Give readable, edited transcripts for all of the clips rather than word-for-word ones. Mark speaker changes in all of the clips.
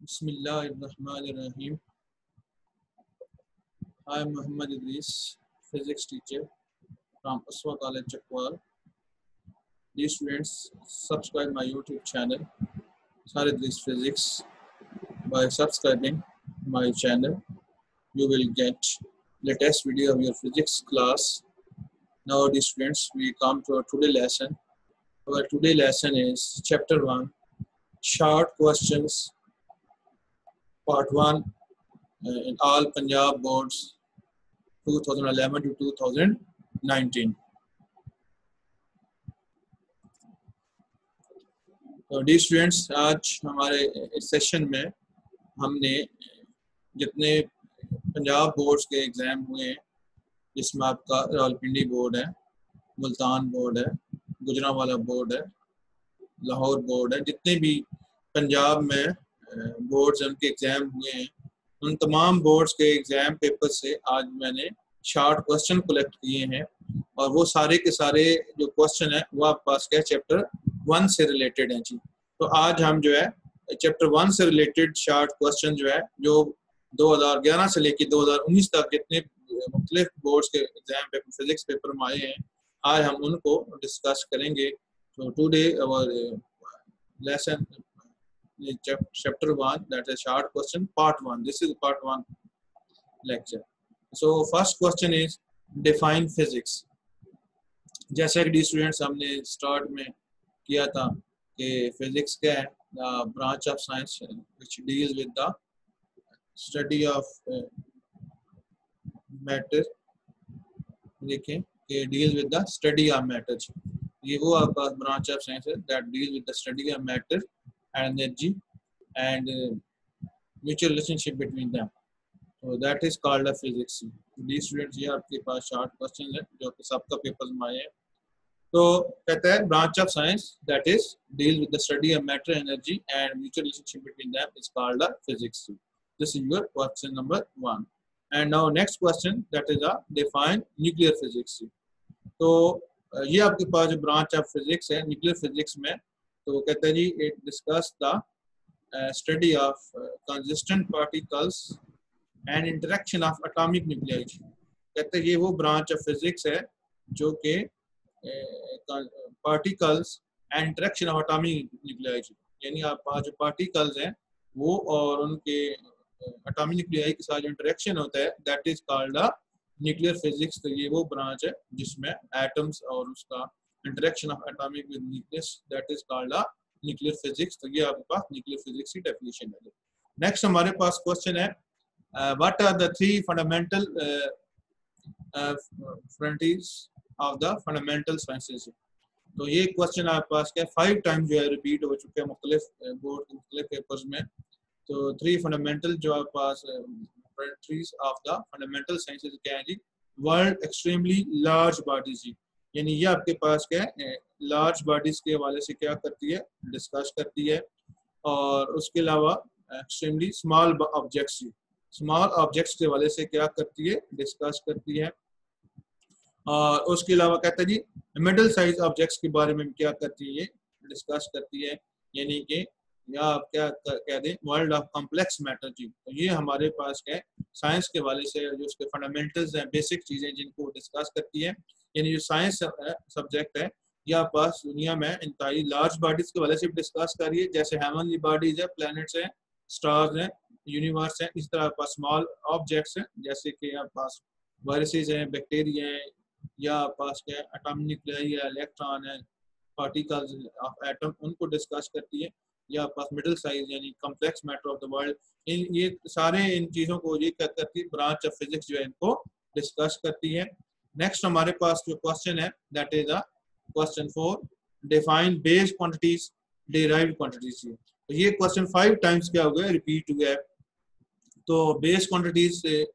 Speaker 1: Bismillahirrahmanirrahim. I am Muhammad Idris, physics teacher from Uswa College, Chakwal. Dear students, subscribe my YouTube channel, Sir Idris Physics. By subscribing my channel, you will get latest video of your physics class. Now, dear students, we come to our today lesson. Our today lesson is Chapter 1, Short Questions, Part 1 in all Punjab boards 2011 to 2019. तो the students, आज हमारे इस session में हमने जितने Punjab boards के exam हुए हैं, जिसमें आपका रावलपिंडी बोर्ड है, मुल्तान बोर्ड है, गुजरांवाला बोर्ड है, लाहौर बोर्ड है, जितने भी पंजाब में बोर्ड्स उनके एग्ज़ाम हुए हैं, उन तमाम बोर्ड्स के एग्ज़ाम पेपर से आज मैंने शॉर्ट क्वेश्चन कलेक्ट किए हैं और वो सारे के सारे जो क्वेश्चन है वो आपके पास क्या चैप्टर 1 से रिलेटेड हैं जी। तो आज हम जो है चैप्टर 1 से रिलेटेड शॉर्ट क्वेश्चन जो है जो 2011 से लेकर 2019 तक जितने मुख्तलिफ बोर्ड्स के एग्जाम पेपर फिजिक्स पेपर में आए हैं, आज हम उनको डिस्कस करेंगे। तो today our lesson chapter 1, that is short question part 1. This is part 1 lecture. So first question is define physics. जैसे कि स्टूडेंट्स हमने स्टार्ट में किया था कि फिजिक्स क्या है, branch of science which deals with the study of matter. देखें कि deals with the study of matter, ये वो आपका ब्रांच ऑफ साइंस है that deals with the study of matter and energy and mutual relationship between them. So that is called a physics. These students, ये आपके पास short question है जो कि सबका पेपर में आए हैं। तो कहता है branch of science that is deals with the study of matter, energy and mutual relationship between them is called a physics. This is your question number 1. And now next question, that is a define nuclear physics. तो ये आपके पास जो branch of physics है nuclear physics में, तो कहता है जी it discuss the study of consistent particles and interaction of atomic nuclei. कहते हैं ये वो ब्रांच ऑफ फिजिक्स है जो कि particles and interaction of atomic nuclei, यानी आप जो पार्टिकल्स हैं वो और उनके एटॉमिक न्यूक्लियाई के साथ जो इंटरेक्शन होता है that is called the nuclear physics. तो ये वो ब्रांच है जिसमें एटम्स और उसका interaction of atomic with nucleus that is called the nuclear physics. तो ये आपके पास न्यूक्लियर फिजिक्स की डेफिनेशन है। नेक्स्ट हमारे पास क्वेश्चन है what are the 3 fundamental frontiers of the fundamental sciences. तो ये क्वेश्चन आपके पास क्या 5 टाइम्स जो है रिपीट हो चुके हैं मुख्तलिफ बोर्ड के मुख्तलिफ पेपर्स में। तो 3 फंडामेंटल जो आपके पास frontiers of the fundamental sciences क्या है जी, वर्ल्ड एक्सट्रीमली लार्ज बॉडीज जी, यानी ये आपके पास क्या है लार्ज बॉडीज के हवाले से क्या करती है डिस्कस करती है, और उसके अलावा extremely small objects, small objects के हवाले से क्या करती है डिस्कस करती है, और उसके अलावा कहता है जी मिडिल साइज ऑब्जेक्ट्स के बारे में क्या करती है डिस्कस करती है, यानी कि या आप क्या कह दें वर्ल्ड ऑफ कॉम्प्लेक्स मैटर जी। तो ये हमारे पास क्या है साइंस के हवाले से जो उसके फंडामेंटल्स हैं बेसिक चीज़ें जिनको डिस्कस करती है, यानी जो साइंस सब्जेक्ट है या पास दुनिया में इंतहाई लार्ज बॉडीज के हवाले से डिस्कस करिए, जैसे हेवनली बॉडीज है, प्लैनेट्स हैं, स्टार्स हैं, यूनिवर्स हैं। इस तरह आपके पास स्मॉल ऑब्जेक्ट्स हैं जैसे कि आपके पास वायरसेस हैं, बैक्टीरिया हैं, या आपके पास क्या एटॉमिक न्यूक्लियाई है, इलेक्ट्रॉन है, पार्टिकल्स ऑफ एटम, उनको डिस्कस करती है। या आपके पास मिडिल साइज यानी complex matter of the world, ये सारे इन चीज़ों को ये क्या करती है ब्रांच ऑफ फिजिक्स जो है इनको डिस्कस करती है। नेक्स्ट हमारे पास जो क्वेश्चन है that is the question 4, define base quantities derived quantities. तो ये क्वेश्चन 5 टाइम्स क्या हो गया रिपीट हुआ है। तो बेस क्वांटिटीज से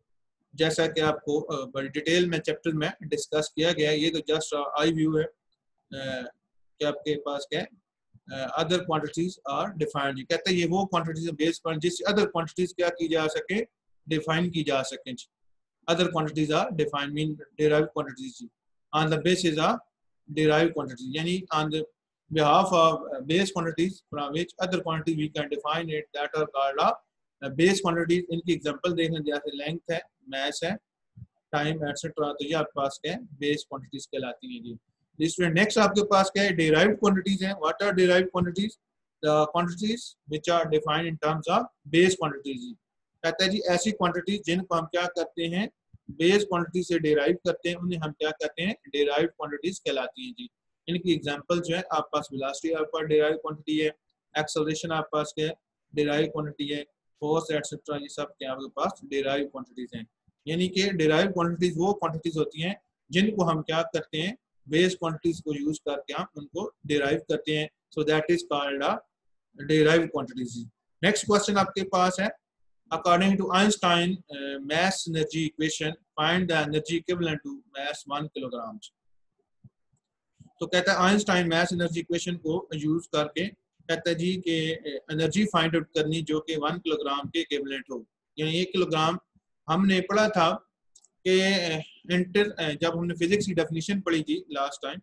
Speaker 1: जैसा कि आपको बड़ी डिटेल में चैप्टर में डिस्कस किया गया है, ये तो जस्ट आई व्यू है कि आपके पास क्या है अदर क्वांटिटीज आर डिफाइंड। कहते हैं ये वो क्वांटिटीज बेस जिस अदर क्वांटिटीज क्या की जा सके डिफाइन की जा सके। Other quantities are defined mean derived quantities on the basis of derived quantities, यानी on the behalf of base quantities from which other quantities we can define it that are called base quantities. इनकी example देखें, जैसे length है, मास है, time etcetera, तो ये आपके पास क्या है, बेस क्वांटिटीज कहलाती हैं जी। स्टूडेंट नेक्स्ट आपके पास क्या है, डिराइव्ड क्वांटिटीज हैं। What are derived quantities? The quantities which are defined in terms of base quantities जी। कहता है जी ऐसी क्वांटिटीज जिनको हम क्या करते हैं, बेस क्वांटिटी से डिराइव करते हैं, उन्हें हम क्या कहते हैं, डिराइव्ड क्वांटिटीज कहलाती हैं जी। इनकी एग्जांपल जो है आपके पास वेलोसिटी आपका डिराइव्ड क्वांटिटी है, एक्सेलरेशन आपके पास क्या है, डिराइव्ड क्वांटिटी है, फोर्स एटसेट्रा, ये सब क्या आपके पास डिराइव्ड क्वांटिटीज हैं। यानी कि डिराइव्ड क्वांटिटीज वो क्वांटिटीज होती हैं जिनको हम क्या करते हैं, बेस क्वांटिटीज को यूज करके हम उनको डिराइव करते हैं। So that is called derived quantities. Next question आपके पास है, according to Einstein mass energy equation find the energy equivalent to mass 1 kilogram. तो कहता है आइंस्टाइन मास एनर्जी इक्वेशन को यूज करके कहता है जी कि एनर्जी फाइंड आउट करनी जो कि 1 किलोग्राम के इक्विवेलेंट हो। यानी 1 किलोग्राम हमने पढ़ा था कि जब हमने फिजिक्स की डेफिनेशन पढ़ी थी लास्ट टाइम,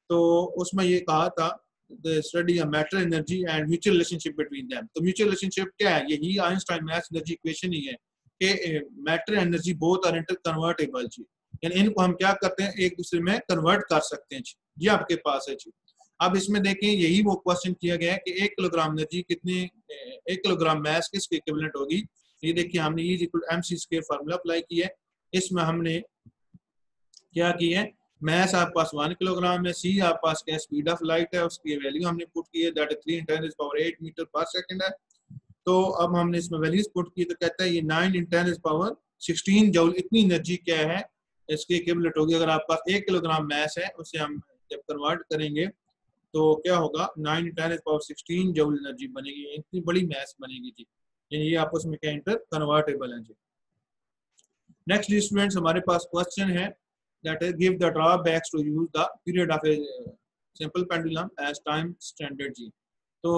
Speaker 1: तो उसमें ये कहा था the study of matter energy and mutual relationship between them. तो म्यूचुअल रिलेशनशिप क्या है, यही आइंस्टाइन मास एनर्जी इक्वेशन ही है कि matter energy both are inter convertible जी। यानी इनको हम क्या करते हैं, एक दूसरे में कन्वर्ट कर सकते हैं जी। ये आपके पास है जी। अब इसमें देखें, यही वो क्वेश्चन किया गया है कि 1 किलोग्राम एनर्जी कितने, 1 किलोग्राम मास किसके इक्विवेलेंट होगी। ये देखिए हमने E = mc square formula apply किया है। इसमें हमने क्या किया है, मास आपके पास 1 किलोग्राम है, सी आपके पास क्या स्पीड ऑफ लाइट है, उसकी वैल्यू हमने पुट की है, that is 3 × 10⁸ metre per second है। तो अब हमने इसमें वैल्यूज पुट की, तो कहता है ये 9 × 10⁻16 जूल इतनी एनर्जी क्या है इसके इक्विवेलेंट होगी। अगर आपके पास 1 किलोग्राम मास है, उसे हम जब कन्वर्ट करेंगे तो क्या होगा, 9 × 10⁻16 जूल एनर्जी बनेगी, इतनी बड़ी मास बनेगी जी। यानी ये आपस में क्या इंटर कन्वर्टेबल है जी। नेक्स्ट स्टूडेंट्स हमारे पास क्वेश्चन है, that is give the drawbacks to use the period of a simple pendulum as time standard जी। तो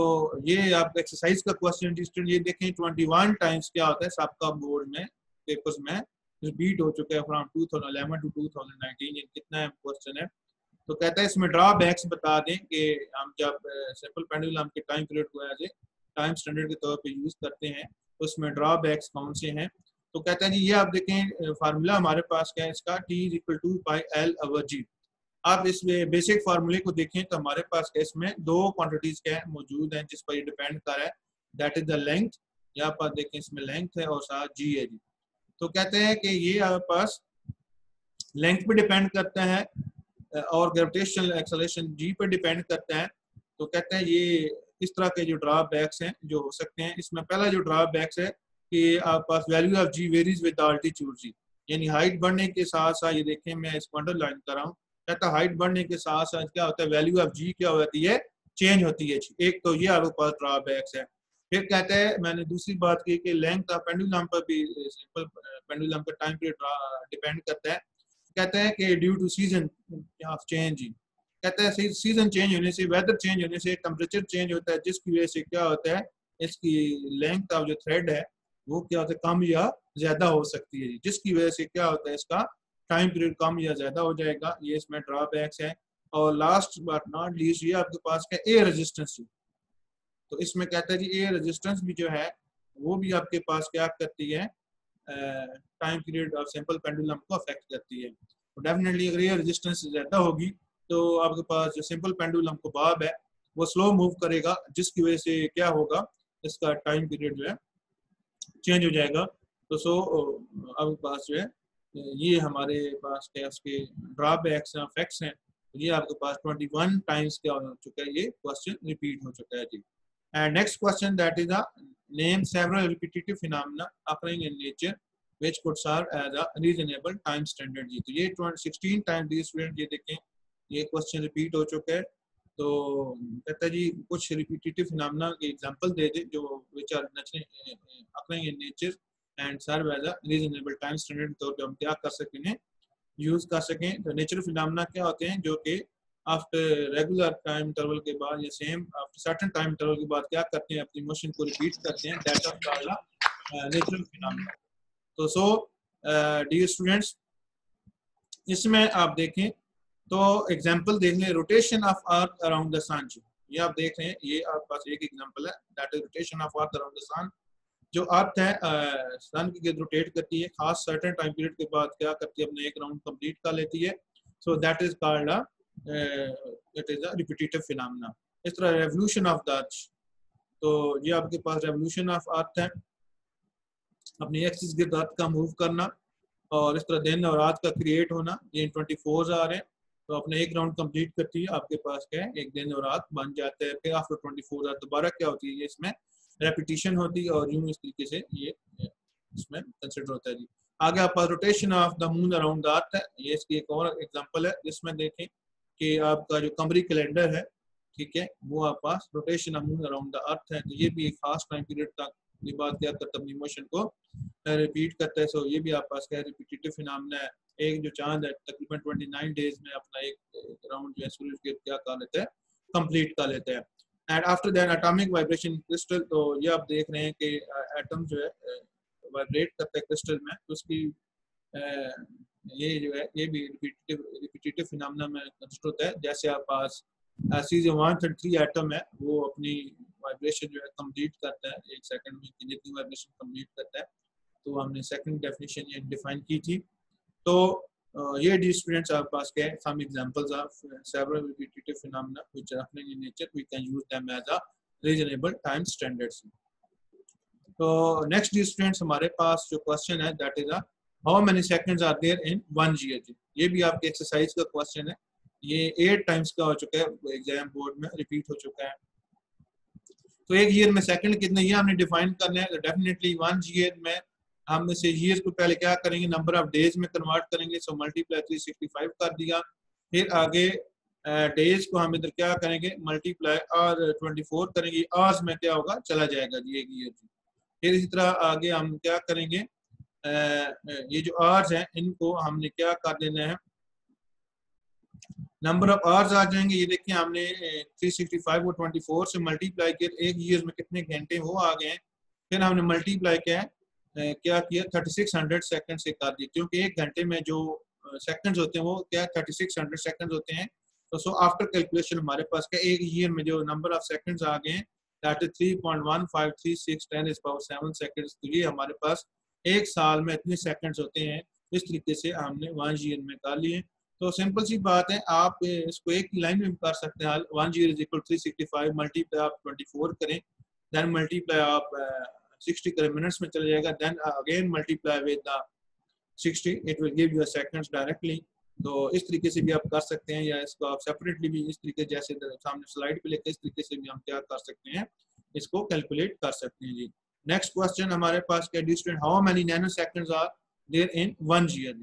Speaker 1: ये आपका एक्सरसाइज का क्वेश्चन जी। स्टूडेंट ये देखें 21 टाइम्स क्या होता है सबका बोर्ड में पेपर्स में रिपीट हो चुका है फ्रॉम 2011 to 2019। ये कितना क्वेश्चन है। तो कहता है इसमें ड्रॉबैक्स बता दें कि हम जब सिंपल पेंडुलम के टाइम पीरियड को एज ए टाइम स्टैंडर्ड के तौर पे यूज करते हैं, तो उसमें ड्रॉबैक्स कौन से हैं। तो कहता है जी ये आप देखें फार्मूला हमारे पास क्या है इसका, T = πL/g। आप इस बेसिक फार्मूले को देखें तो हमारे पास इसमें दो क्वांटिटीज क्या है मौजूद हैं जिस पर ये डिपेंड कर रहा है, दैट इज द लेंथ। यहाँ पर देखें इसमें लेंथ है और साथ जी है जी। तो कहते हैं कि ये आपके पास लेंथ पे डिपेंड करता है और ग्रेविटेशनल एक्सेलरेशन जी पे डिपेंड करता है। तो कहते हैं ये इस तरह के जो ड्रॉबैक्स हैं जो हो सकते हैं। इसमें पहला जो ड्रॉबैक्स है कि आपके पास value of g varies with altitude जी। यानी हाइट बढ़ने के साथ साथ, ये देखें मैं इसको अंडरलाइन कर रहा हूँ, कहता है हाइट बढ़ने के साथ साथ क्या होता है, वैल्यू ऑफ जी क्या होती है, चेंज होती है जी। एक तो ये आपके पास ड्रॉबैक्स है। फिर कहते हैं मैंने दूसरी बात की कि लेंथ ऑफ पेंडुलम पर भी सिंपल पेंडुलम का टाइम पीरियड डिपेंड करता है। कहते हैं कि due to season of change, कहते हैं सीजन चेंज होने से, वेदर चेंज होने से टेम्परेचर चेंज होता है, जिसकी वजह से क्या होता है इसकी लेंथ ऑफ जो थ्रेड है वो क्या होता है, कम या ज्यादा हो सकती है, जिसकी वजह से क्या होता है इसका टाइम पीरियड कम या ज्यादा हो जाएगा। ये इसमें ड्रॉबैक्स है। और लास्ट बट नॉट लीस्ट ये आपके पास क्या, एयर रेजिस्टेंस। तो इसमें कहता है जी एयर रेजिस्टेंस भी जो है वो भी आपके पास क्या करती है, time period of simple pendulum को अफेक्ट करती है। तो डेफिनेटली अगर एयर रेजिस्टेंस ज्यादा होगी तो आपके पास जो सिंपल पेंडुलम को बाब है वो स्लो मूव करेगा, जिसकी वजह से क्या होगा इसका टाइम पीरियड जो है चेंज हो जाएगा। तो आपके पास जो है ये हमारे पास क्या उसके ड्रॉबैक्स हैं, इफेक्ट्स हैं। ये आपके पास 21 टाइम्स क्या हो चुका है, ये क्वेश्चन रिपीट हो चुका है जी। And next question that is name several repetitive phenomena occurring in nature which could serve as a reasonable time standard जी। तो ये 16 टाइम दी स्टूडेंट, ये देखें ये क्वेश्चन रिपीट हो चुका है। तो कहता है जी कुछ रिपीटेटिव फिनोमेना के एग्जांपल दे दे जो which are occurring in nature and serve as a reasonable time standard, तो हम क्या कर सकें, यूज कर सकें। तो नेचुरल फिनोमेना क्या होते हैं जो कि आफ्टर रेगुलर टाइम इंटरवल के बाद या same after certain time interval के बाद क्या करते हैं, अपनी मोशन को रिपीट करते हैं, that are called natural phenomena. तो डियर स्टूडेंट्स इसमें आप देखें तो एग्जांपल देख लें, rotation of earth around the sun. ये आप देख रहे हैं, ये आपके पास एक एग्जांपल है, that is rotation of earth around the sun. जो अर्थ है सन के गिर्द रोटेट करती है, खास सर्टेन टाइम पीरियड के बाद क्या करती है, अपने एक राउंड कंप्लीट कर लेती है। सो that is called it is a repetitive phenomena. इस तरह रेवोल्यूशन ऑफ द अर्थ, तो ये आपके पास रेवोल्यूशन ऑफ अर्थ है, अपनी एक्सिस गिर्द अर्थ का मूव करना, और इस तरह दिन और रात का क्रिएट होना। ये 24 आ रहे हैं, तो अपने एक राउंड कंप्लीट करती है, आपके पास क्या है, एक दिन और रात बन जाते हैं। फिर आफ्टर 24 आवर दोबारा क्या होती है, ये इसमें रेपिटेशन होती है, और यूं इस तरीके से ये इसमें कंसिडर होता है जी। आगे आपका rotation of the moon around the earth है, ये इसकी एक और एग्जांपल है, जिसमें देखें कि आपका जो कमरी कैलेंडर है, ठीक है, वो आपके पास rotation of moon around the earth है। तो ये भी एक खास टाइम पीरियड तक ये बात क्या करता है, अपनी मोशन को रिपीट करता है। सो ये भी आपके पास क्या है, रिपीटेटिव फिनोमेना है। एक जो चांद है तकरीबन 29 डेज में अपना एक राउंड जो है सूरज के क्या कर लेता है, कंप्लीट कर लेता है। And after that atomic vibration crystal, तो ये आप देख रहे हैं कि एटम जो है वाइब्रेट करता है क्रिस्टल में, तो उसकी ये जो है ये भी रिपीटेटिव फिनोमेना में कंसिडर होता है। जैसे आप पास सीज़न 133 एटम है, वो अपनी वाइब्रेशन जो है कंप्लीट करता है एक सेकंड में, जितनी वाइब्रेशन कंप्लीट करता है। तो हमने सेकंड डेफिनेशन ये डिफाइन की थी। तो ये डी स्टूडेंट्स आपके पास क्या है, some examples of several repetitive phenomena which are happening in nature, we can use them as a reasonable time standards. तो नेक्स्ट डी स्टूडेंट्स हमारे पास जो क्वेश्चन है, that is how many seconds are there in 1 year. ये भी आपके exercise का question है, ये 8 टाइम्स का हो चुका है, एग्जाम बोर्ड में रिपीट हो चुका है। तो एक ईयर में सेकंड कितने, ये हमने डिफाइन करना है। तो डेफिनेटली 1 ईयर में हम इसे ईयर को पहले क्या करेंगे, नंबर ऑफ डेज में कन्वर्ट करेंगे। सो मल्टीप्लाई 365 कर दिया। फिर आगे डेज को हम इधर क्या करेंगे, मल्टीप्लाई और 24 करेंगे। आवर्स में क्या होगा, चला जाएगा जी एक ईयर। फिर इसी तरह आगे हम क्या करेंगे, ये जो आवर्स हैं इनको हमने क्या कर देना है, नंबर ऑफ आवर्स आ जाएंगे। ये देखिए हमने 365 को 24 से मल्टीप्लाई किया, एक ईयर में कितने घंटे वो आ गए हैं। फिर हमने मल्टीप्लाई क्या किया 3600 सेकंड से कर दिया, क्योंकि एक घंटे में जो सेकंड्स होते हैं वो क्या 3600 सेकंड्स होते हैं। तो सो आफ्टर कैलकुलेशन हमारे पास क्या एक ईयर में जो नंबर ऑफ सेकंड्स आ गए हैं, दैट इज 3.15367 सेकंड्स। तो ये हमारे पास एक साल में इतने सेकंड्स होते हैं। इस तरीके से हमने 1 ईयर में कर लिए। तो सिंपल सी बात है, आप इसको एक लाइन में कर सकते हैं। 1 ईयर इज इक्वल 365, मल्टीप्लाई आप 24 करें, देन मल्टीप्लाई आप 60 करें, मिनट्स में चला जाएगा। Then again multiply with the 60, it will give you seconds directly. तो इस तरीके से भी आप कर सकते हैं, या इसको आप सेपरेटली भी इस तरीके जैसे सामने स्लाइड पे लेकर इस तरीके से भी हम क्या कर सकते हैं, इसको कैलकुलेट कर सकते हैं जी। नेक्स्ट क्वेश्चन हमारे पास क्या distance, how many nanoseconds are there in 1 year.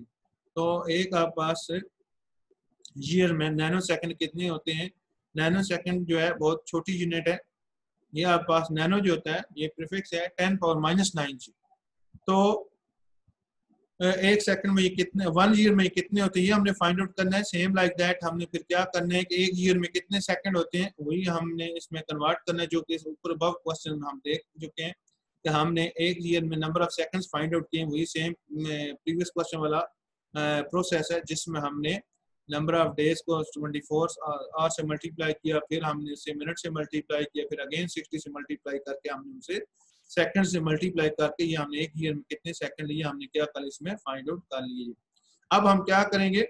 Speaker 1: तो एक आप पास ईयर में नैनो सेकंड कितने होते हैं। नैनो सेकंड जो है बहुत छोटी यूनिट है। ये आपके पास नैनो जो होता है ये प्रीफिक्स है 10⁻⁹। तो एक सेकंड में ये कितने, 1 ईयर में कितने होते हैं, ये हमने फाइंड आउट करना है। सेम लाइक दैट हमने फिर क्या करना है कि एक ईयर में कितने सेकंड होते हैं, वही हमने इसमें कन्वर्ट करना है, जो कि ऊपर अबव क्वेश्चन हम देख चुके हैं कि हमने एक ईयर में number of seconds find out किए। वही सेम प्रीवियस क्वेश्चन वाला प्रोसेस है, जिसमें हमने नंबर ऑफ डेज को 24 आवर से मल्टीप्लाई किया, फिर हमने उसे मिनट से मल्टीप्लाई किया, फिर अगेन 60 से मल्टीप्लाई करके हमने उसे सेकंड से मल्टीप्लाई करके ये हमने एक ईयर में कितने सेकंड लिए हमने क्या कर इसमें फाइंड आउट कर लिए। अब हम क्या करेंगे,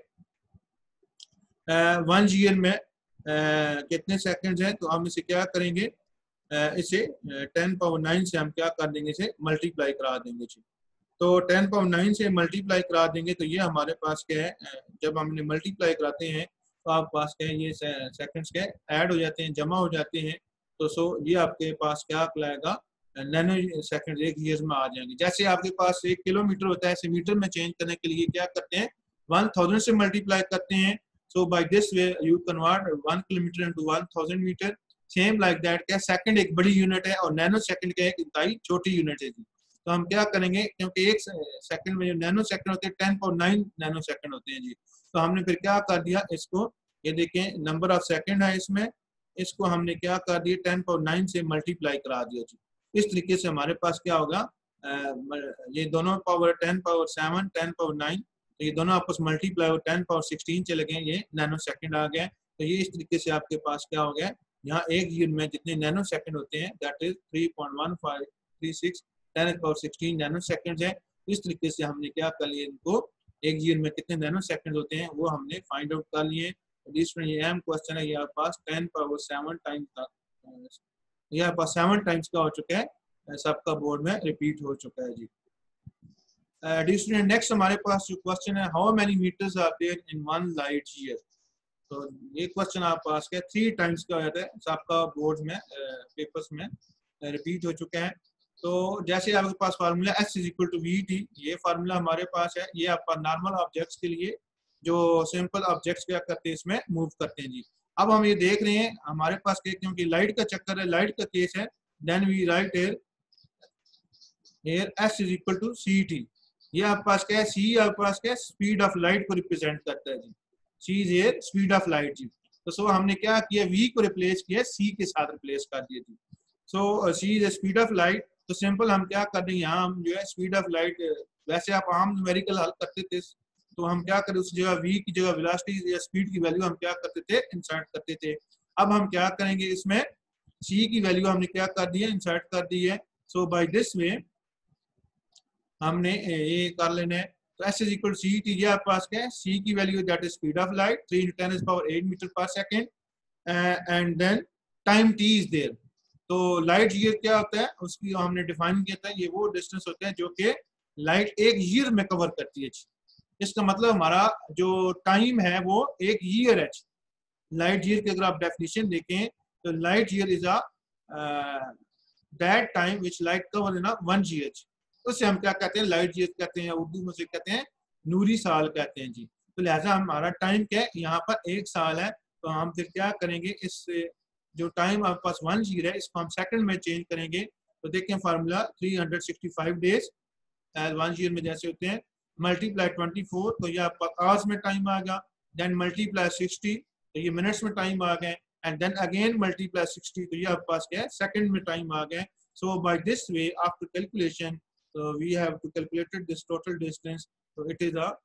Speaker 1: 1 ईयर में कितने सेकंड्स हैं, तो हम इसे क्या करेंगे, इसे 10⁻⁹ से हम क्या कर देंगे, इसे मल्टीप्लाई करा देंगे जी। तो 10⁻⁹ से मल्टीप्लाई करा देंगे, तो ये हमारे पास क्या है, जब हमने मल्टीप्लाई कराते हैं तो आपके पास क्या है, ये सेकंड्स के ऐड हो जाते हैं, जमा हो जाते हैं। तो सो ये आपके पास क्या कहलाएगा, नैनो सेकंड एक ईयर में आ जाएंगे। जैसे आपके पास 1 किलोमीटर होता है, इसे मीटर में चेंज करने के लिए क्या करते हैं, 1000 से मल्टीप्लाई करते हैं। So by this way you convert 1 kilometre into 1000 metre. Same like that क्या सेकंड एक बड़ी यूनिट है और नैनो सेकंड क्या एक इंतहाई छोटी यूनिट है जी। तो हम क्या करेंगे, क्योंकि एक सेकंड में जो नैनो सेकंड होते हैं 10⁻⁹ नैनो सेकंड होते हैं जी। तो हमने फिर क्या कर दिया, इसको ये देखें नंबर ऑफ सेकंड है इसमें, इसको हमने क्या कर दिया 10⁻⁹ से मल्टीप्लाई करा दिया जी। इस तरीके से हमारे पास क्या होगा, ये दोनों पावर 10⁻⁷, 10⁻⁹, तो ये दोनों आपस मल्टीप्लाई और 10⁻16 चले गए, ये नैनो सेकंड आ गए। तो ये इस तरीके से आपके पास क्या हो गया, यहाँ एक ईयर में जितने नैनो सेकंड होते हैं दैट इज 3.1536 10⁻16 नैनो सेकंड है। इस तरीके से हमने क्या कर लिया, इनको एक ईयर में कितने नैनो सेकंड होते हैं वो हमने फाइंड आउट कर लिए। जिसमें ये अहम क्वेश्चन है, ये आपके पास 10⁻7 टाइम्स तक, ये आपके पास 7 टाइम्स का हो चुका है, सबका बोर्ड में रिपीट हो चुका है जी। नेक्स्ट हमारे पास जो क्वेश्चन है, how many metres are there in one light year. तो ये क्वेश्चन आप पास के 3 टाइम्स का होता है, सबका बोर्ड में पेपर्स में रिपीट हो चुका है। तो जैसे आपके पास formula S is equal to v t, ये फार्मूला हमारे पास है। ये आपका नॉर्मल ऑब्जेक्ट्स के लिए, जो सिंपल ऑब्जेक्ट्स क्या करते हैं इसमें मूव करते हैं जी। अब हम ये देख रहे हैं हमारे पास के, क्योंकि लाइट का चक्कर है, लाइट का केस है, then we write here S is equal to c t. ये आपके पास क्या है, सी आपके पास क्या है, स्पीड ऑफ लाइट को रिप्रेजेंट करता है जी। C is here speed of light जी। तो सो हमने क्या किया, वी को रिप्लेस किया सी के साथ रिप्लेस कर दिया जी। सो सी इज स्पीड ऑफ लाइट। तो सिंपल हम क्या कर देंगे, यहाँ हम जो है स्पीड ऑफ लाइट, वैसे आप आम न्यूमेरिकल हल करते थे तो हम क्या करें, उस जगह वी की जगह वेलोसिटी या स्पीड की वैल्यू हम क्या करते थे, इंसर्ट करते थे। अब हम क्या करेंगे, इसमें सी की वैल्यू हमने क्या कर दी है, इंसर्ट कर दी है। सो बाय दिस वे हमने ये कर लेना है। तो S is equal C T, आपके पास क्या है, सी की value that is speed of light 3 × 10⁸ metre पर second, and then time T is there. तो लाइट ईयर क्या होता है, उसकी हमने डिफाइन किया था, ये वो डिस्टेंस होता है जो कि लाइट एक ईयर में कवर करती है। इसका मतलब हमारा जो टाइम है वो एक ईयर है। लाइट ईयर की अगर आप डेफिनेशन देखें तो light year is a that time which light cover in a 1 year. उससे हम क्या कहते हैं, लाइट ईयर कहते हैं, उर्दू में से कहते हैं नूरी साल कहते हैं जी। तो लिहाजा हमारा टाइम क्या है, यहाँ पर 1 साल है। तो हम फिर क्या करेंगे, इस जो टाइम आपके पास 1 ईयर है इसको हम सेकंड में चेंज करेंगे। तो देखें फार्मूला 365 डेज एज 1 ईयर में जैसे होते हैं, मल्टीप्लाई 24, तो ये आपका आवर्स में टाइम आ गया। देन मल्टीप्लाई 60, तो ये मिनट्स में टाइम आ गए। एंड देन अगेन मल्टीप्लाई 60, तो ये आपके पास क्या है, सेकंड में टाइम आ गए। So by this way after calculation, so we have to calculated this total distance, so it is a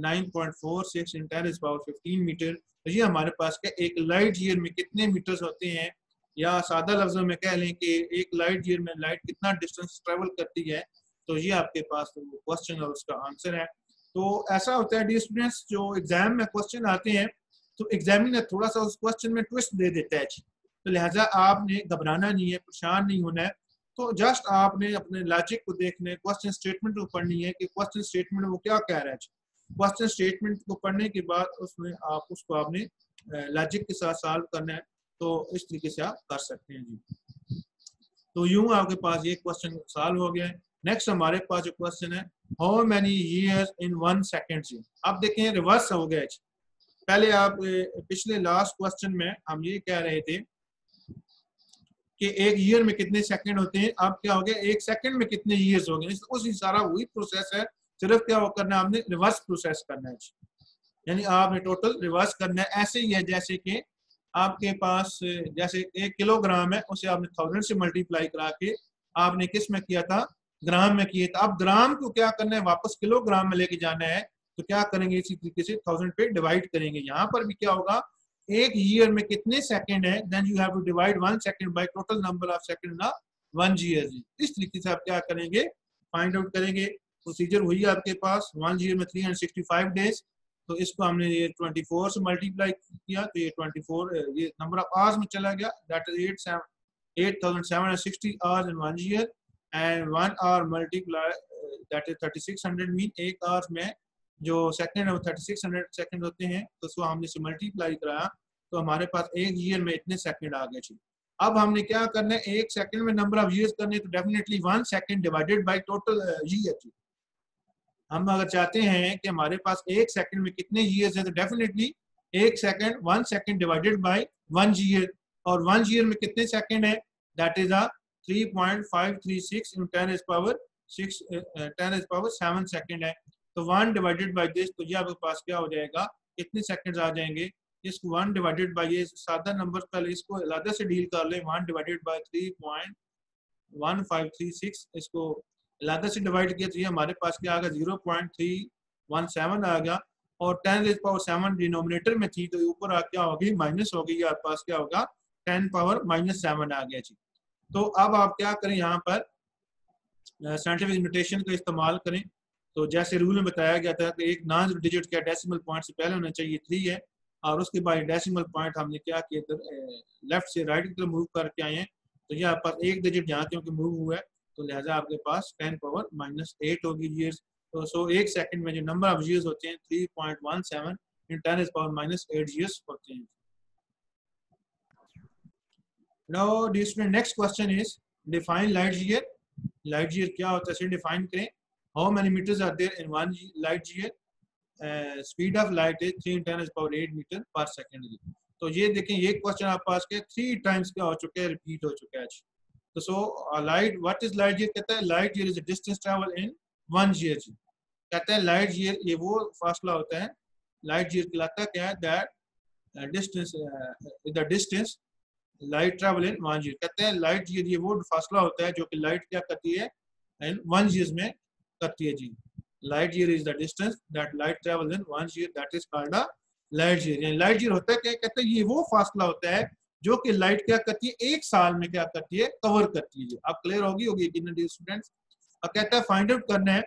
Speaker 1: 9.46 × 10⁻15 metre. तो ये हमारे पास क्या, एक लाइट ईयर में कितने मीटर्स होते हैं, या सादा लफ्जों में कह लें कि एक लाइट ईयर में लाइट कितना डिस्टेंस ट्रेवल करती है। तो ये आपके पास क्वेश्चन और उसका आंसर है। तो ऐसा होता है डियर स्टूडेंट्स, जो एग्जाम में क्वेश्चन आते हैं तो एग्जामिनर थोड़ा सा उस क्वेश्चन में ट्विस्ट दे देता है, तो लिहाजा आपने घबराना नहीं है, परेशान नहीं होना है। तो जस्ट आपने अपने लॉजिक को देखना है, क्वेश्चन स्टेटमेंट को पढ़नी है कि क्वेश्चन स्टेटमेंट वो क्या कह रहा है। क्वेश्चन स्टेटमेंट को पढ़ने के बाद उसमें आप उसको आपने लॉजिक के साथ सॉल्व करना है। तो इस तरीके से आप कर सकते हैं जी। तो यूं आपके पास ये क्वेश्चन सॉल्व हो गया है। नेक्स्ट हमारे पास जो क्वेश्चन है, how many years in 1 second जी। अब देखें रिवर्स हो गया। पहले आप पिछले लास्ट क्वेश्चन में हम ये कह रहे थे कि एक ईयर में कितने सेकंड होते हैं, अब क्या हो गया, एक सेकंड में कितने ईयर्स हो गए। उसी सारा वही प्रोसेस है, सिर्फ क्या करना है, आपने रिवर्स प्रोसेस करना है, यानी आपने टोटल रिवर्स करना है। ऐसे ही है जैसे कि आपके पास जैसे 1 किलोग्राम है, उसे आपने 1000 से मल्टीप्लाई करा के आपने किस में किया था, ग्राम में किया था। अब ग्राम को क्या करना है, वापस किलोग्राम में लेके जाना है। तो क्या करेंगे, इसी तरीके से 1000 पे डिवाइड करेंगे। यहाँ पर भी क्या होगा, एक ईयर में कितने सेकंड है, then you have to divide 1 second by total number of second in 1 year. इस तरीके से आप क्या करेंगे, फाइंड आउट करेंगे। प्रोसीजर हुई आपके पास 1 ईयर में 365 डेज। तो इसको हमने ये 24 से मल्टीप्लाई किया, तो ये 24 ये नंबर ऑफ आवर्स में चला गया, that is 8760 hours in 1 year. And 1 hour multiply that is 3600 mean, एक आवर्स में जो सेकंड है वो 3600 सेकंड होते हैं। तो उसको हमने से मल्टीप्लाई कराया तो हमारे पास एक ईयर में इतने सेकंड आ गए। अब हमने क्या करना है, एक सेकंड में नंबर ऑफ ईयर्स करने, तो definitely 1 second divided by total year. हम अगर चाहते हैं कि हमारे पास एक सेकंड में कितने ईयर्स हैं, तो डेफिनेटली एक second 1 second divided by 1 year. और 1 ईयर में कितने सेकंड है, दैट इज 3.536 × 10⁻7 सेकंड है। तो 1 डिवाइडेड बाय दिस, तो ये आपके पास क्या हो जाएगा, कितने सेकंड्स आ जाएंगे। इसको 1 डिवाइडेड बाय ये सादा नंबर पहले इसको अलग से डील कर लें, 1 डिवाइडेड बाय 3.1536, इसको अलग से डिवाइड किया तो ये हमारे पास क्या आ गया, 0.317 आ गया। और 10⁻7 डिनोमिनेटर में थी तो ऊपर क्या होगी, माइनस होगी, आपके पास क्या होगा 10⁻⁷ आ गया जी। तो अब आप क्या करें, यहाँ पर साइंटिफिक नोटेशन का इस्तेमाल करें। तो जैसे रूल में बताया गया था कि एक नॉन डिजिट क्या डेसिमल पॉइंट से पहले होना चाहिए 3 है, और उसके बाद डेसिमल पॉइंट हमने क्या किया, लेफ्ट से राइट की तरफ मूव करके आए हैं। तो ये आपके पास एक डिजिट यहाँ क्योंकि मूव हुआ है, तो लिहाजा आपके पास 10⁻⁸ होगी ईयर्स। तो सो एक सेकंड में जो नंबर ऑफ ईयर्स होते हैं 3.17 इन 10⁻⁸ ईयर्स होते हैं। Now next question is define light year. Light year क्या होता है इसे डिफाइन करें। How many metres are there in one light year? Speed of light is 3 × 10⁸ metre per second. तो ये देखें, ये क्वेश्चन आपके पास के 3 टाइम्स क्या हो चुके हैं, रिपीट हो चुका है। तो so light, what is light year? कहता है light year is the distance travel in 1 year. कहता है लाइट ईयर ये वो फासला होता है, लाइट ईयर कहलाता है क्या है, that distance the distance light travel in 1 year. कहते हैं लाइट ईयर ये वो फासला होता है जो कि लाइट क्या करती है इन 1 ईयर में करती है जी। Light year is the distance that light travel in 1 year, that is called a light year. यानी लाइट ईयर होता है क्या, कहते हैं ये वो फासला होता है जो कि लाइट क्या करती है, एक साल में क्या करती है, कवर करती है। आप क्लियर होगी स्टूडेंट्स। अब कहता है फाइंड आउट करना है।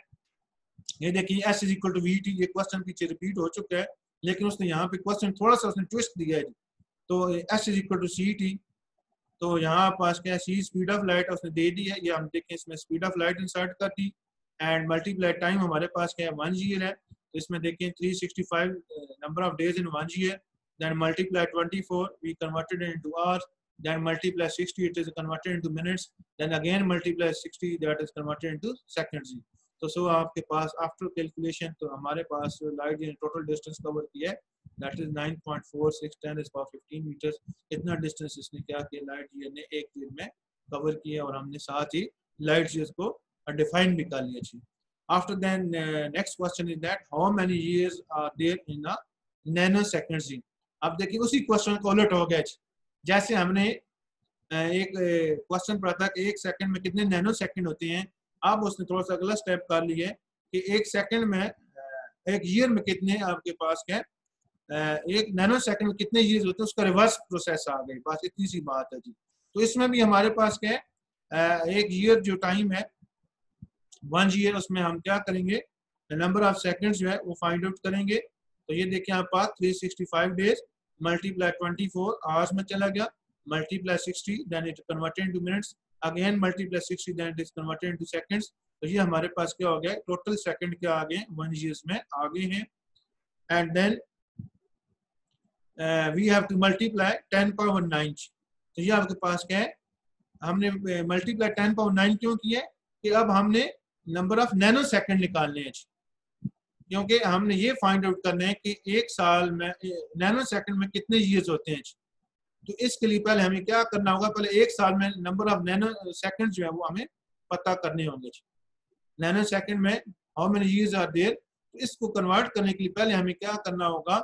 Speaker 1: ये देखिए S = VT, ये क्वेश्चन पीछे रिपीट हो चुका है, लेकिन उसने यहाँ पे क्वेश्चन थोड़ा सा उसने ट्विस्ट दिया है। तो S = CT, तो यहाँ पास क्या सी स्पीड ऑफ लाइट उसने दे दी है, ये हम देखें इसमें स्पीड ऑफ लाइट इंसर्ट कर दी, एंड मल्टीप्लाई टाइम हमारे पास क्या है 1 ईयर है। तो इसमें देखें 365 number of days in 1 year, then multiply 24 we converted into hours, then multiply 60 it is converted into minutes, then again multiply 60 that is converted into seconds। तो सो आपके पास आफ्टर कैलकुलेशन तो हमारे पास लाइट ने टोटल डिस्टेंस कवर किया है, that is 9.46 10⁻15 metres. इतना distance इसने क्या किया, लाइट ईयर ने एक दिन में कवर किया, और हमने साथ ही लाइट ईयर्स को डिफाइन भी कर लिया जी। After then next question is that how many years are there in a nano second जी। अब देखिए उसी क्वेश्चन को उलट हो गया, जैसे हमने एक क्वेश्चन पढ़ा था कि एक सेकंड में कितने नैनो सेकंड होते हैं। अब उसने थोड़ा सा अगला स्टेप कर लिया कि एक सेकंड में एक ईयर में कितने आपके पास क्या एक नैनो सेकंड में कितने ईयर होते हैं, उसका रिवर्स प्रोसेस आ गई, बस इतनी सी बात है जी। तो इसमें भी हमारे पास क्या है, एक ईयर जो टाइम है 1 ईयर, उसमें हम क्या करेंगे, नंबर ऑफ सेकंड्स जो है वो फाइंड आउट करेंगे। तो ये देखिए आप पास 365 डेज मल्टीप्लाई 24 आवर्स में चला गया, multiply 60 then it converted into minutes, again multiply 60 then it is converted into seconds. तो ये हमारे पास क्या हो गया, टोटल सेकंड क्या आ गए 1 ईयर्स में आ गए हैं। And then we have to multiply 10⁻⁹। तो ये आपके पास क्या है, हमने मल्टीप्लाई 10⁻⁹ क्यों किया है कि अब हमने नंबर ऑफ नैनो सेकंड निकालने हैं, क्योंकि हमने ये फाइंड आउट करना है कि एक साल में नैनो सेकंड में कितने ईयर्स होते हैं। तो इसके लिए पहले हमें क्या करना होगा, पहले एक साल में नंबर ऑफ नैनो सेकंड जो है वो हमें पता करने होंगे। नैनो सेकंड में how many years are there, तो इसको कन्वर्ट करने के लिए पहले हमें क्या करना होगा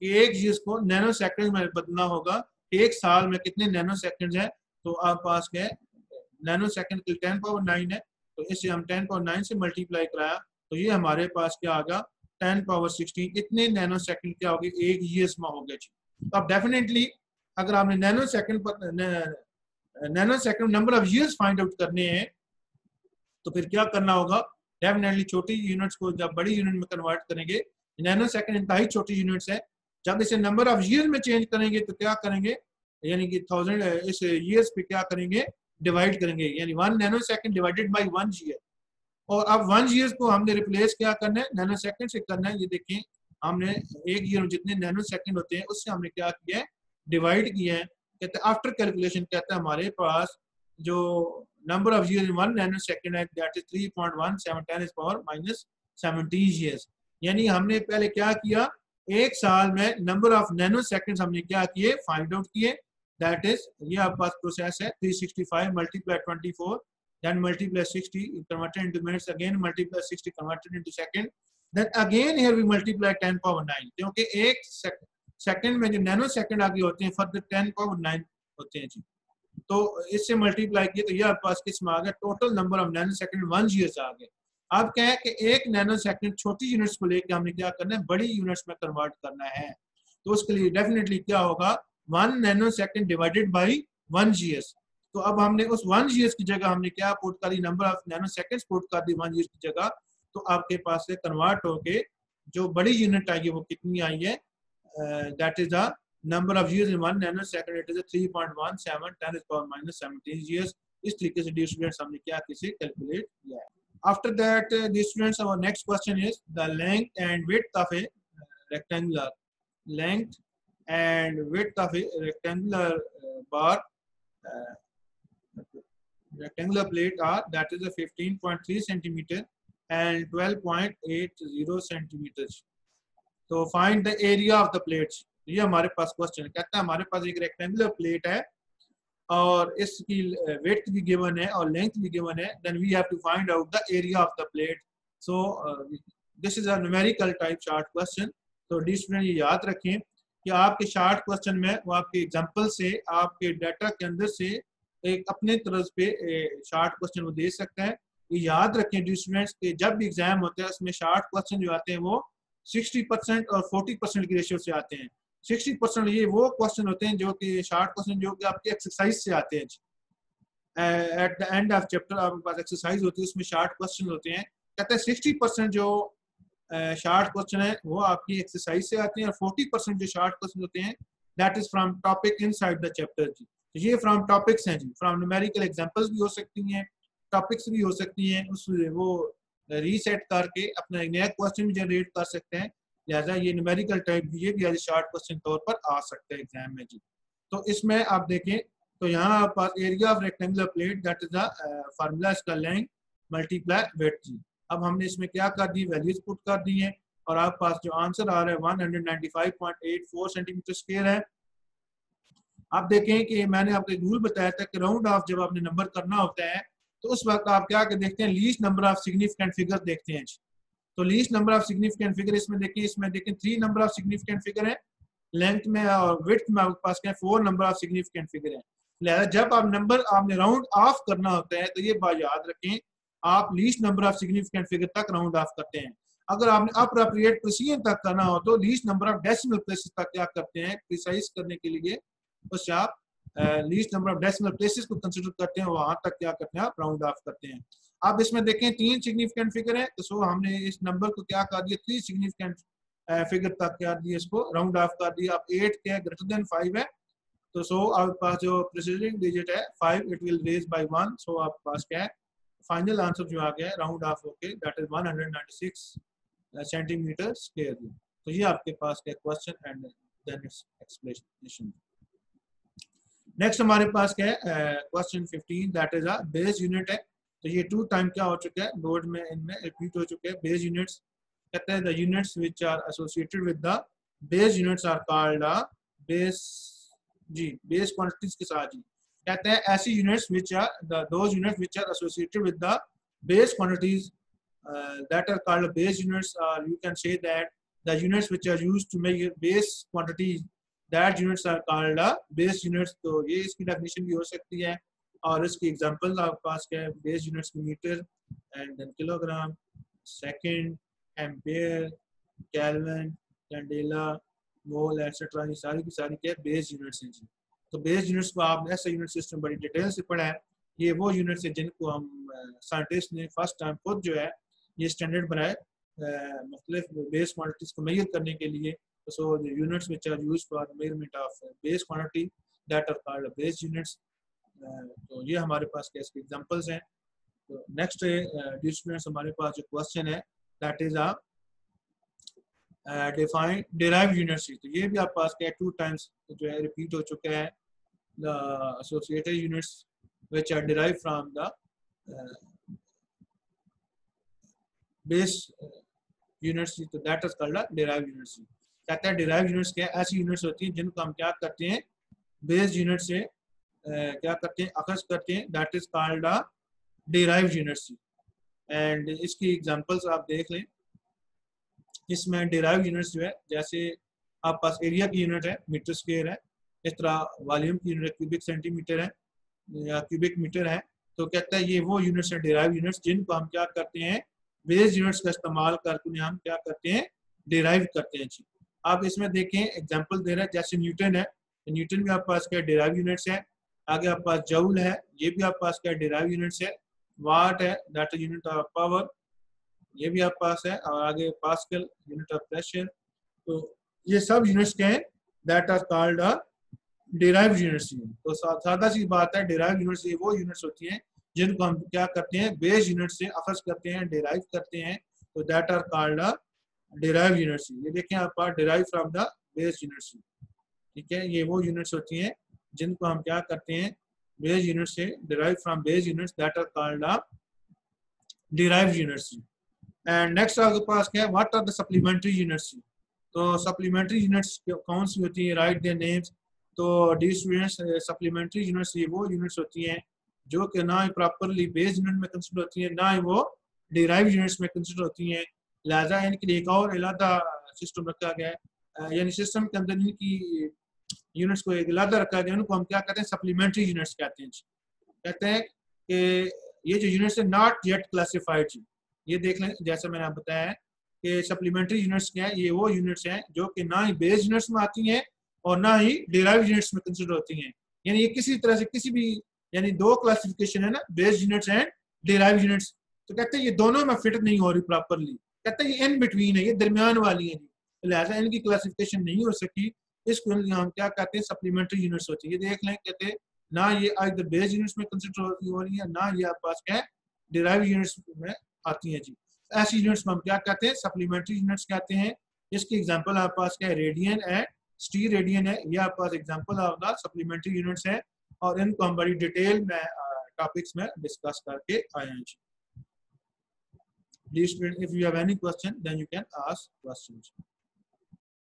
Speaker 1: कि एक ईयर्स को नैनो सेकंड में बदलना होगा कि एक साल में कितने नैनो सेकंड है। तो आप पास क्या है, नैनो सेकंड के 10⁻⁹ है, तो इसे हम 10⁻⁹ से मल्टीप्लाई कराया, तो ये हमारे पास क्या आ गया 10⁻16। इतने नैनो सेकंड क्या हो गए, एक ईयर्स में हो गए। तो अब डेफिनेटली अगर आपने nano second number of years find out करने हैं, तो फिर क्या करना होगा, डेफिनेटली छोटी यूनिट्स को जब बड़ी यूनिट में कन्वर्ट करेंगे, नैनो सेकंड इंतहाई छोटी यूनिट्स है, जब इसे नंबर ऑफ ईयर में चेंज करेंगे तो क्या करेंगे, यानी कि 1000 इस ईयर्स पे क्या करेंगे, डिवाइड करेंगे, यानी 1 nano second divided by 1 year. और अब 1 ईयर को हमने रिप्लेस क्या करना है, नैनो सेकंड से करना है। ये देखिए हमने एक ईयर में जितने नैनो सेकंड होते हैं उससे हमने क्या किया है, डिवाइड किया है। कहते हैं आफ्टर कैलकुलेशन कहता है हमारे पास जो number of year in 1 nano second है दैट इज 3.17 10⁻⁻17 ईयर्स। यानी हमने पहले क्या किया, एक साल में नंबर ऑफ नैनो सेकंड्स हमने क्या किए, फाइंड आउट किए, दैट इज ये आपके पास प्रोसेस है 365 multiply 24 then multiply 60 converted into minutes, again multiply 60 converted into second, then again here we multiply 10⁻⁹, क्योंकि एक सेकंड में जो नैनो सेकंड आगे होते हैं फर्दर 10⁻⁹ होते हैं जी। तो इससे मल्टीप्लाई किए तो ये आपके पास किस में आ गया, total number of nano second 1 years आ गए। अब क्या है कि एक नैनो सेकंड छोटी यूनिट्स को लेकर हमने क्या करना है, बड़ी यूनिट्स में कन्वर्ट करना है। तो उसके लिए डेफिनेटली क्या होगा, 1 nano second divided by 1 GS। तो अब हमने उस 1 GS की जगह हमने क्या पुट कर दी, number of nano seconds put कर दी 1 GS की जगह। तो आपके पास से कन्वर्ट होके जो बड़ी यूनिट आई है वो कितनी आई है, that is the number of GS in 1 nano second, it is 3.17 10⁻⁻17 GS। इस तरीके से डियर स्टूडेंट्स हमने क्या किसी कैलकुलेट किया है। After that, dear students, our next question is the length and width of a rectangular length and width of a rectangular bar, rectangular plate are, that is a 15.3 centimeter and 12.80 centimeters. तो find the area of the plates। ये हमारे पास question है, कहता है हमारे पास एक rectangular plate है और इसकी width भी गिवन है और लेंथ भी गिवन है, then we have to find out the area of the plate। So this is a numerical type short question। तो डी स्टूडेंट ये याद रखें कि आपके शॉर्ट क्वेश्चन में वो आपके एग्जांपल से, आपके डाटा के अंदर से एक अपने तरफ पे शॉर्ट क्वेश्चन वो दे सकता है। ये याद रखें डी स्टूडेंट्स कि जब भी एग्जाम होता है उसमें शॉर्ट क्वेश्चन जो आते हैं वो 60% और 40% की रेशियो से आते हैं। 60% ये वो क्वेश्चन होते हैं जो कि शॉर्ट क्वेश्चन जो कि आपके एक्सरसाइज से आते हैं। At the end of chapter आपके पास एक्सरसाइज होती है, उसमें शॉर्ट क्वेश्चन होते हैं। कहते हैं 60% जो शॉर्ट क्वेश्चन है वो आपकी एक्सरसाइज से आते हैं और 40% जो शॉर्ट क्वेश्चन होते हैं that is from topic inside the chapter जी। तो ये फ्रॉम टॉपिक्स हैं जी, फ्रॉम न्यूमेरिकल एग्जांपल्स भी हो सकती हैं, टॉपिक्स भी हो सकती हैं, उस वो रीसेट करके अपना एक नया क्वेश्चन भी जनरेट कर सकते हैं। लिहाजा ये न्यूमेरिकल टाइप ये भी एज शॉर्ट क्वेश्चन तौर पर आ सकता है एग्जाम में जी। तो इसमें आप देखें तो यहाँ आप पास area of rectangular plate that is the formula इसका लेंथ मल्टीप्लाई विड्थ जी। अब हमने इसमें क्या कर दी, वैल्यूज पुट कर दी हैं और आप पास जो आंसर आ रहा है 195.84 सेंटीमीटर स्क्वायर है। आप देखें कि मैंने आपको एक रूल बताया था कि राउंड ऑफ जब आपने नंबर करना होता है तो उस वक्त आप क्या देखते हैं, least number of significant figure देखते हैं। तो least number of significant figure इसमें देखें 3 नंबर ऑफ सिग्निफिकेंट फिगर है लेंथ में और विड्थ में आपके पास क्या 4 नंबर ऑफ सिग्निफिकेंट फिगर है। लिहाजा जब आप नंबर आपने राउंड ऑफ करना होता है तो ये बात याद रखें आप least number of significant figure तक राउंड ऑफ करते हैं। अगर आपने अप्रोप्रिएट प्रिसीजन तक करना हो तो least number of decimal places तक क्या करते हैं, प्रिसाइज करने के लिए उससे आप least number of decimal places को कंसीडर करते हैं, वहां तक क्या करते हैं आप राउंड ऑफ करते हैं। आप इसमें देखें 3 सिग्निफिकेंट फिगर है तो सो हमने इस नंबर को क्या कर दिया 3 सिग्निफिकेंट फिगर तक क्या दिया, इसको राउंड ऑफ कर दिया। अब 8 के ग्रेटर देन 5 है तो सो आपके पास जो प्रीसीडिंग डिजिट है 5 इट विल रेज बाय 1। सो आपके पास क्या है फाइनल आंसर जो आ गया है राउंड ऑफ होके दैट इज 196 सेंटीमीटर स्क्वायर। तो ये आपके पास क्या question and then its explanation. Next हमारे पास क्या है question 15 that is a base unit है। तो ये 2 टाइम क्या हो चुका है बोर्ड में इनमें रिपीट हो चुके हैं। बेस यूनिट्स कहते हैं the units which are associated with the base units are called base जी, बेस क्वांटिटीज के साथ जी कहते हैं ऐसी units which are those units which are associated with the base quantities that are called base units, or you can say that the units which are used to make base quantities that units are called base units। तो ये इसकी definition भी हो सकती है और इसकी example आपके पास क्या है बेस यूनिट्स की metre and then kilogram, second, ampere, kelvin, candela, mole etcetera, ये सारी की सारी क्या बेस यूनिट्स हैं जी। तो बेस यूनिट्स को आपने ऐसा यूनिट सिस्टम बड़ी डिटेल से पढ़ा है। ये वो यूनिट्स है जिनको हम साइंटिस्ट ने फर्स्ट टाइम खुद जो है ये स्टैंडर्ड बनाए मुख्तलिफ बेस क्वांटिटीज को मेजर करने के लिए। So the units which are used for measurement of base quantity that are called base units. तो ये हमारे पास क्या इसके एग्जांपल्स हैं। तो नेक्स्ट डियर स्टूडेंट्स हमारे पास जो क्वेश्चन है that is define derived units. तो ये भी आपके पास क्या 2 टाइम्स जो है रिपीट हो चुका है। The associated units which are derived from the base units, तो that is called derived units. कहते हैं डिराइव्ड यूनिट्स क्या ऐसी यूनिट्स होती हैं जिनको हम क्या करते हैं बेस यूनिट से क्या करते हैं अखज़ करते हैं, that is called derived units. And इसकी एग्जांपल्स आप देख लें। इसमें डिराइव्ड यूनिट्स जो है जैसे आप पास एरिया की यूनिट है मीटर स्क्वायर है, इस तरह वॉल्यूम की यूनिट क्यूबिक सेंटीमीटर है या क्यूबिक मीटर है। तो कहता है ये वो यूनिट्स है डिराइव्ड यूनिट्स जिनको हम क्या करते हैं बेस यूनिट्स का इस्तेमाल करके हम क्या करते हैं डिराइव करते हैं जी। आप इसमें देखें एग्जांपल दे रहे हैं जैसे न्यूटन है तो न्यूटन भी आपके पास क्या डिराइव यूनिट्स है। आगे आपके पास जूल है, ये भी आपके पास क्या डिराइव यूनिट्स है। वाट है, that is unit of power, ये भी आपके पास है। और आगे पास्कल यूनिट ऑफ प्रेशर। तो ये सब यूनिट्स क्या है, that are called derive units. तो सादा सी बात है, डिराइव यूनिट्स ये वो यूनिट्स होती हैं जिनको हम क्या करते हैं, बेस यूनिट से अखज करते हैं, डिराइव करते हैं। तो that are called derive units. ये देखें आप पास derive from the base units, ठीक है। ये वो यूनिट्स होती हैं जिनको हम क्या करते हैं, बेस यूनिट से, derive from base units, that are called derive units. And next आपके पास क्या है, what are the supplementary units. तो सप्लीमेंट्री यूनिट्स कौन सी होती है, राइट देयर नेम्स। तो डी स्टूडेंट्स, सप्लीमेंट्री यूनिट्स ये वो यूनिट्स होती हैं जो कि ना ही प्रॉपरली बेस यूनिट में कंसिडर होती है, ना ही वो डिराइव यूनिट्स में कंसिडर होती हैं। लिहाजा इनके लिए एक और अलग सिस्टम रखा गया है, यानी सिस्टम के अंदर इनकी यूनिट्स को एक अलग रखा गया, उनको हम क्या कहते हैं, सप्लीमेंट्री यूनिट्स कहते हैं। कहते हैं कि ये जो यूनिट्स है नॉट येट क्लासिफाइड। ये देख लें, जैसे मैंने आपको बताया है कि सप्लीमेंट्री यूनिट्स क्या है, ये वो यूनिट्स हैं जो कि ना ही बेस यूनिट्स में आती हैं और ना ही डिराइव यूनिट्स में कंसिडर होती हैं। यानी ये किसी तरह से किसी भी, यानी दो क्लासिफिकेशन है ना, base units and derive units. तो कहते हैं ये दोनों में फिट नहीं हो रही प्रॉपरली, कहते हैं ये इन बिटवीन है, ये दरमियान वाली है जी, लिहाजा इनकी क्लासिफिकेशन नहीं हो सकी। इसको हम क्या कहते हैं, सप्लीमेंट्री यूनिट्स होती है। ये देख लें, कहते हैं ना ये आइदर बेस यूनिट्स में कंसिडर हो रही है, ना ये आपके पास क्या है, डिराइव यूनिट्स में आती है जी। ऐसी यूनिट्स में हम क्या कहते हैं, सप्लीमेंट्री यूनिट्स कहते हैं। इसकी एग्जांपल आपके पास क्या है, रेडियन है, स्टील रेडियन है, ये आपके पास example of the supplementary units है। और इनको हम बड़ी डिटेल में टॉपिक्स में डिस्कस करके आए हैं जी। Please, if you have any question, then you can ask questions.